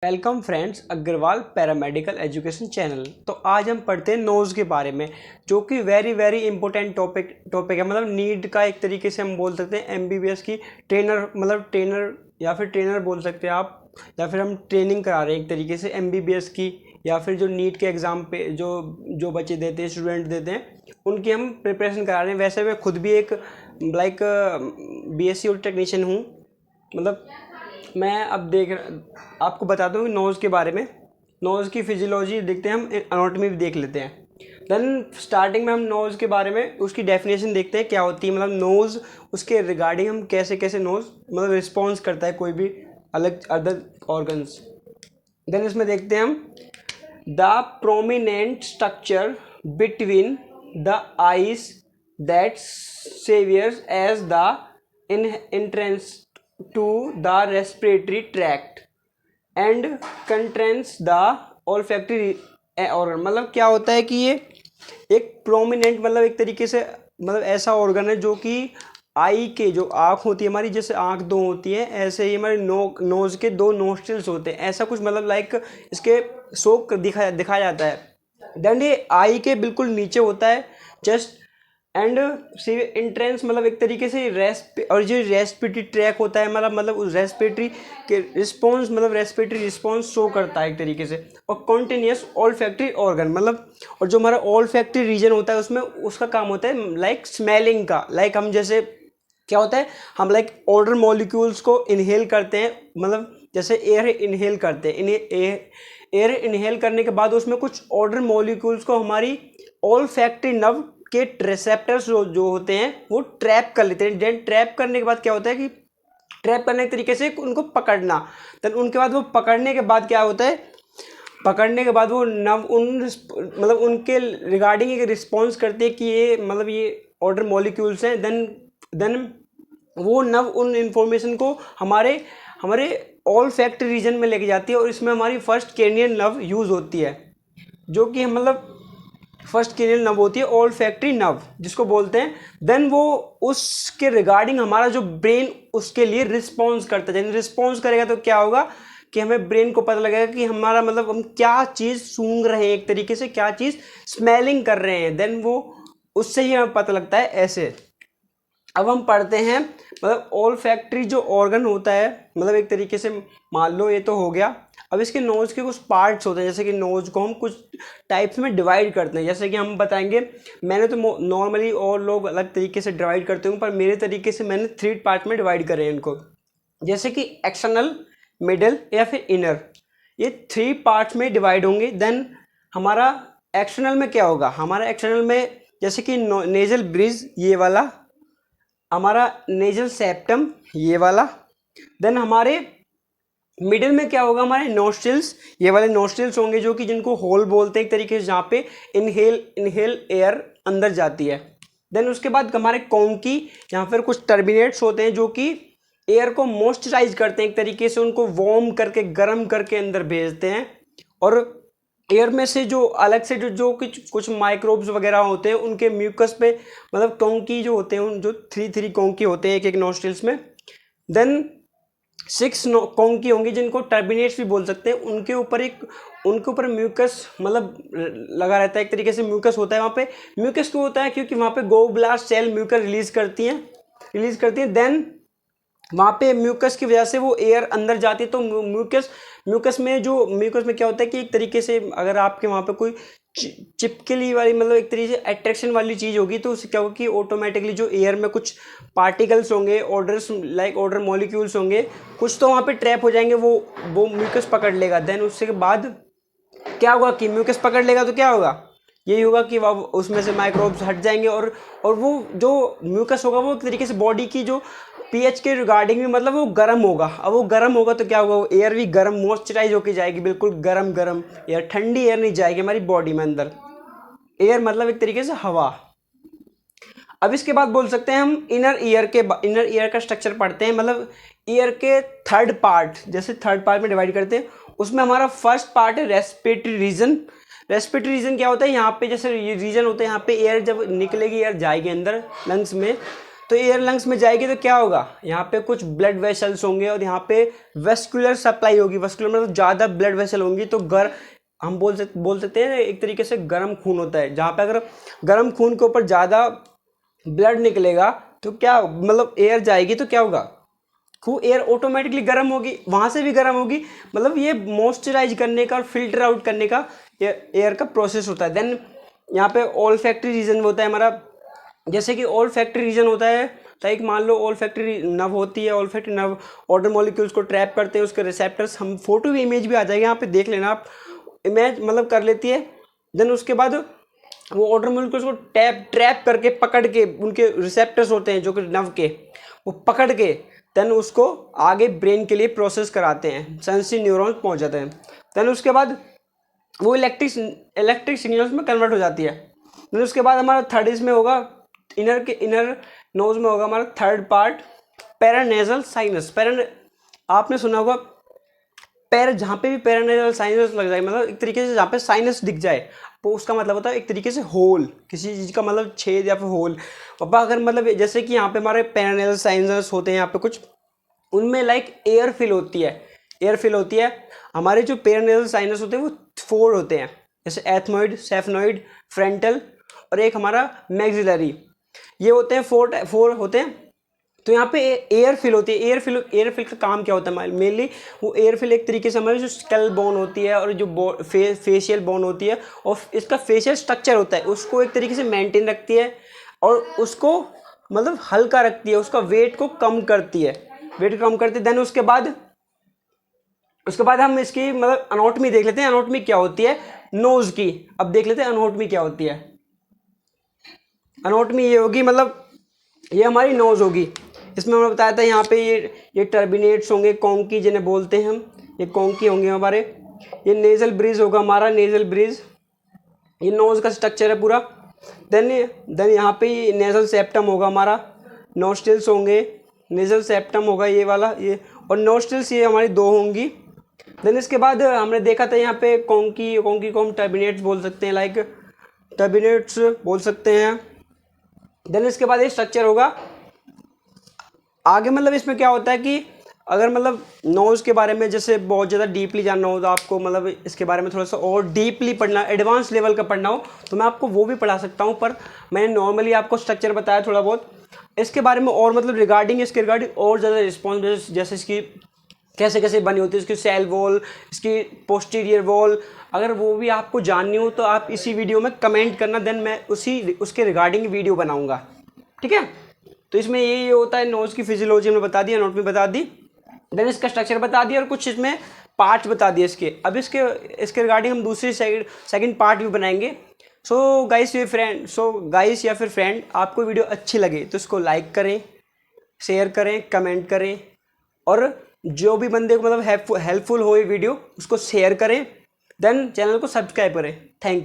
Welcome friends Agarwal paramedical education channel. तो आज हम पढ़ते हैं नोज़ के बारे में, जो कि वेरी इंपॉर्टेंट टॉपिक है। मतलब नीट का एक तरीके से हम बोल सकते हैं एमबीबीएस की ट्रेनर या फिर ट्रेनर बोल सकते हैं आप, या फिर हम ट्रेनिंग करा रहे हैं एक तरीके से एमबीबीएस की, या फिर जो नीट के एग्ज़ाम पे जो बच्चे देते हैं, स्टूडेंट देते हैं, उनकी हम प्रिपरेशन करा रहे हैं। वैसे मैं खुद भी एक बीएससी और टेक्नीशियन हूँ। मतलब मैं अब आपको बताता हूँ नोज़ के बारे में। नोज़ की फिजियोलॉजी देखते हैं, हम एनाटॉमी भी देख लेते हैं। देन स्टार्टिंग में हम नोज़ के बारे में उसकी डेफिनेशन देखते हैं क्या होती है। मतलब नोज़, उसके रिगार्डिंग हम कैसे नोज़ मतलब रिस्पॉन्स करता है कोई भी अलग अदर ऑर्गन्स। देन इसमें देखते हैं हम the prominent structure between the eyes that serves as the entrance to the respiratory tract and contains the olfactory organ। मतलब क्या होता है कि ये एक प्रोमिनेंट मतलब एक तरीके से मतलब ऐसा ऑर्गन है जो कि आई के जो आँख होती है हमारी, जैसे आँख दो होती है, ऐसे ही हमारे नोज़ के दो नोस्ट्रिल्स होते हैं, ऐसा कुछ मतलब लाइक इसके शोक दिखाया जाता है। देन ये आई के बिल्कुल नीचे होता है जस्ट एंड इंट्रेंस मतलब एक तरीके से और जो रेस्पिरेटरी ट्रैक होता है मतलब उस रेस्पिरेटरी के रिस्पॉन्स मतलब रेस्पिरेटरी रिस्पॉन्स शो करता है एक तरीके से। और कॉन्टिन्यूस ऑल्फैक्टरी ऑर्गन मतलब, और जो हमारा ऑल्फैक्टरी रीजन होता है उसमें उसका काम होता है लाइक स्मेलिंग का। लाइक हम जैसे क्या होता है, हम लाइक ऑर्डर मॉलिक्यूल्स को इनहेल करते हैं, मतलब जैसे एयर इनहेल करते हैं, एयर इनहेल करने के बाद उसमें कुछ ऑर्डर मॉलिक्यूल्स को हमारी ऑल्फैक्टरी नर्व के रिसेप्टर्स जो होते हैं वो ट्रैप कर लेते हैं। देन ट्रैप करने के बाद क्या होता है कि ट्रैप करने के तरीके से उनको पकड़ना। देन उनके बाद वो पकड़ने के बाद क्या होता है, पकड़ने के बाद वो नव मतलब उनके रिगार्डिंग एक रिस्पॉन्स करते हैं कि ये मतलब ये ऑर्डर मॉलिक्यूल्स हैं। देन वो नव उन इंफॉर्मेशन को हमारे ऑल्फैक्टरी रीजन में लेके जाती है, और इसमें हमारी फर्स्ट क्रेनियल नर्व यूज़ होती है, जो कि मतलब फर्स्ट क्रेनियल नर्व होती है ऑल्फैक्टरी नर्व जिसको बोलते हैं। देन वो उसके रिगार्डिंग हमारा जो ब्रेन उसके लिए रिस्पॉन्स करता है। रिस्पॉन्स करेगा तो क्या होगा कि हमें ब्रेन को पता लगेगा कि हमारा मतलब हम क्या चीज़ सूंघ रहे हैं, एक तरीके से क्या चीज़ स्मेलिंग कर रहे हैं। देन वो उससे ही हमें पता लगता है ऐसे। अब हम पढ़ते हैं मतलब ऑल्फैक्टरी जो ऑर्गन होता है, मतलब एक तरीके से मान लो ये तो हो गया। अब इसके नोज़ के कुछ पार्ट्स होते हैं, जैसे कि नोज़ को हम कुछ टाइप्स में डिवाइड करते हैं। जैसे कि हम बताएंगे, मैंने तो नॉर्मली और लोग अलग तरीके से डिवाइड करते हूँ, पर मेरे तरीके से मैंने 3 पार्ट में डिवाइड करे हैं इनको, जैसे कि एक्सटर्नल, मिडल या फिर इनर। ये 3 पार्ट्स में डिवाइड होंगे। देन हमारा एक्सटर्नल में क्या होगा, हमारा एक्सटर्नल में जैसे कि नेजल ब्रिज ये वाला, हमारा नेजल सेप्टम ये वाला। देन हमारे मिडिल में क्या होगा, हमारे नोस्ट्रिल्स, ये वाले नोस्ट्रिल्स होंगे जो कि जिनको होल बोलते हैं एक तरीके से, जहाँ पे इनहेल एयर अंदर जाती है। देन उसके बाद हमारे कॉन्की, यहाँ पर कुछ टर्बिनेट्स होते हैं जो कि एयर को मॉइस्चराइज करते हैं एक तरीके से, उनको वार्म करके गर्म करके अंदर भेजते हैं। और एयर में से जो अलग से जो कुछ माइक्रोब्स वगैरह होते हैं उनके म्यूकस पे मतलब कॉन्की जो होते हैं, उन जो 3 कॉन्की होते हैं एक नोस्ट्रिल्स में। देन 6 कॉन्की होंगी जिनको टर्बिनेट्स भी बोल सकते हैं। उनके ऊपर म्यूकस मतलब लगा रहता है एक तरीके से, म्यूकस होता है वहाँ पे। म्यूकस क्यों होता है, क्योंकि वहाँ पे गोब्लास्ट सेल म्यूकस रिलीज करती हैं। देन वहाँ पे म्यूकस की वजह से वो एयर अंदर जाती है। तो म्यूकस में क्या होता है कि एक तरीके से अगर आपके वहाँ पे कोई चिपकली वाली मतलब एक तरीके से अट्रैक्शन वाली चीज़ होगी, तो उससे क्या होगा कि ऑटोमेटिकली जो एयर में कुछ पार्टिकल्स होंगे, ऑर्डर मॉलिक्यूल्स होंगे, कुछ तो वहाँ पे ट्रैप हो जाएंगे, वो म्यूकस पकड़ लेगा। देन उसके बाद क्या होगा कि म्यूकस पकड़ लेगा तो क्या होगा, यही होगा कि उसमें से माइक्रोब्स हट जाएंगे, और वो जो म्यूकस होगा वो एक तरीके से बॉडी की जो पीएच के रिगार्डिंग भी मतलब वो गर्म होगा। अब वो गर्म होगा तो क्या होगा, वो एयर भी गर्म मॉइस्चराइज होकर जाएगी, बिल्कुल गर्म एयर, ठंडी एयर नहीं जाएगी हमारी बॉडी में अंदर। एयर मतलब एक तरीके से हवा। अब इसके बाद बोल सकते हैं हम इनर ईयर का स्ट्रक्चर पढ़ते हैं। मतलब ईयर के 3rd पार्ट, जैसे 3rd पार्ट में डिवाइड करते हैं, उसमें हमारा फर्स्ट पार्ट है रेस्पिरेटरी रीजन। रेस्पिरेटरी रीजन क्या होता है, यहाँ पे जैसे ये रीजन होता है, यहाँ पे एयर जब निकलेगी, एयर जाएगी अंदर लंग्स में, तो एयर लंग्स में जाएगी तो क्या होगा, यहाँ पे कुछ ब्लड वेसल्स होंगे और यहाँ पे वेस्कुलर सप्लाई होगी। वेस्कुलर मतलब ज़्यादा ब्लड वेसल होंगी तो हम बोल सकते हैं एक तरीके से गर्म खून होता है। जहाँ पे अगर गर्म खून के ऊपर ज़्यादा ब्लड निकलेगा तो क्या मतलब एयर जाएगी तो क्या होगा, खूब एयर ऑटोमेटिकली गर्म होगी, वहाँ से भी गर्म होगी। मतलब ये मॉइस्चराइज करने का और फिल्टर आउट करने का एयर का प्रोसेस होता है। देन यहाँ पे ऑल फैक्ट्री रीजन होता है हमारा, जैसे कि ऑल फैक्ट्री रीजन होता है लाइक मान लो ऑल फैक्ट्री नर्व होती है। All factory nerve order molecules को ट्रैप करते हैं, उसके रिसेप्टर्स, हम फोटो भी इमेज भी आ जाएगी यहाँ पे देख लेना आप, इमेज मतलब कर लेती है। देन उसके बाद वो ऑडर मॉलिक्यूल्स को ट्रैप करके पकड़ के, उनके रिसेप्टर्स होते हैं जो कि नर्व के, वो पकड़ के देन उसको आगे ब्रेन के लिए प्रोसेस कराते हैं, सेंसरी न्यूरॉन्स पहुँच जाते हैं। देन उसके बाद वो इलेक्ट्रिक सिग्नल्स में कन्वर्ट हो जाती है। देन उसके बाद हमारा थर्ड इसमें होगा इनर नोज में होगा हमारा थर्ड पार्ट पैरानेजल साइनस। आपने सुना होगा जहाँ पे भी पैरानेजल साइनस लग जाए, मतलब एक तरीके से जहाँ पे साइनस दिख जाए तो उसका मतलब होता है एक तरीके से होल, किसी चीज़ का मतलब छेद या फिर होल। पापा अगर मतलब जैसे कि यहाँ पे हमारे पैरानेजल साइनस होते हैं यहाँ पे कुछ, उनमें लाइक एयर फिल होती है। हमारे जो पैरानेजल साइनस होते हैं वो 4 होते हैं, जैसे एथमोइड, सेफनोइड, फ्रंटल और एक हमारा मैक्सिलरी, ये होते हैं 4 होते हैं। तो यहाँ पे एयर फिल होती है। एयर फिल का काम क्या होता है मेनली, वो एयर फिल एक तरीके से हमारी जो स्कल बोन होती है और जो फेशियल बोन होती है और इसका फेशियल स्ट्रक्चर होता है उसको एक तरीके से मेंटेन रखती है और उसको मतलब हल्का रखती है, उसका वेट को कम करती है। देन उसके बाद हम इसकी मतलब एनाटॉमी देख लेते हैं। एनाटॉमी क्या होती है नोज की, अब देख लेते हैं एनाटॉमी क्या होती है। एनाटॉमी ये होगी, मतलब ये हमारी नोज होगी। इसमें हमने बताया था यहाँ पे ये टर्बिनेट्स होंगे, कॉन्की जिन्हें बोलते हैं हम, ये कॉन्की होंगे हमारे। ये नेजल ब्रिज होगा हमारा, नेजल ब्रिज, ये नोज का स्ट्रक्चर है पूरा। देन यहाँ पे ये नेजल सेप्टम होगा हमारा, नोस्ट्रिल्स होंगे, नेजल सेप्टम होगा ये वाला, ये और नोस्ट्रिल्स ये हमारी 2 होंगी। देन इसके बाद हमने देखा था यहाँ पे कॉन्की को हम टर्बिनेट्स बोल सकते हैं, लाइक टर्बिनेट्स बोल सकते हैं। देन इसके बाद ये स्ट्रक्चर होगा आगे। मतलब इसमें क्या होता है कि अगर मतलब नोज़ के बारे में जैसे बहुत ज़्यादा डीपली जानना हो तो आपको मतलब इसके बारे में थोड़ा सा और डीपली पढ़ना, एडवांस लेवल का पढ़ना हो तो मैं आपको वो भी पढ़ा सकता हूँ, पर मैंने नॉर्मली आपको स्ट्रक्चर बताया थोड़ा बहुत। इसके बारे में और मतलब इसके रिगार्डिंग और ज़्यादा रिस्पॉन्स, जैसे इसकी कैसे कैसे बनी होती है, इसकी सेल वॉल, इसकी पोस्टीरियर वॉल, अगर वो भी आपको जाननी हो तो आप इसी वीडियो में कमेंट करना, देन मैं उसके रिगार्डिंग वीडियो बनाऊँगा, ठीक है। तो इसमें ये होता है, नोज़ की फिजियोलॉजी हमने बता दी, एनाटॉमी बता दी, देन इसका स्ट्रक्चर बता दिया और कुछ इसमें पार्ट्स बता दिए इसके। अब इसके रिगार्डिंग हम दूसरी सेकंड पार्ट भी बनाएंगे। सो गाइस या फिर फ्रेंड आपको वीडियो अच्छी लगे तो इसको लाइक करें, शेयर करें, कमेंट करें और जो भी बंदे को मतलब हेल्पफुल हो ये वीडियो उसको शेयर करें, देन चैनल को सब्सक्राइब करें। Thank you.